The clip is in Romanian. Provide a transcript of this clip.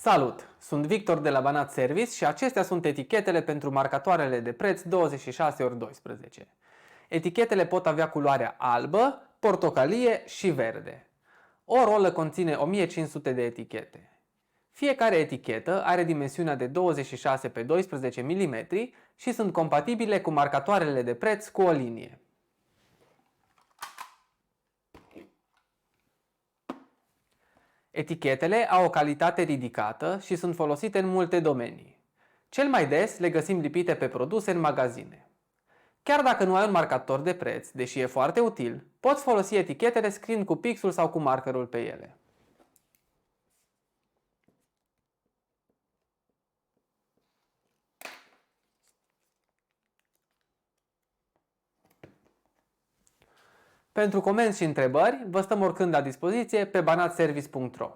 Salut! Sunt Victor de la Banat Service și acestea sunt etichetele pentru marcatoarele de preț 26x12. Etichetele pot avea culoarea albă, portocalie și verde. O rolă conține 1500 de etichete. Fiecare etichetă are dimensiunea de 26 x 12 mm și sunt compatibile cu marcatoarele de preț cu o linie. Etichetele au o calitate ridicată și sunt folosite în multe domenii. Cel mai des le găsim lipite pe produse în magazine. Chiar dacă nu ai un marcator de preț, deși e foarte util, poți folosi etichetele scriind cu pixul sau cu markerul pe ele. Pentru comenzi și întrebări, vă stăm oricând la dispoziție pe banatservice.ro.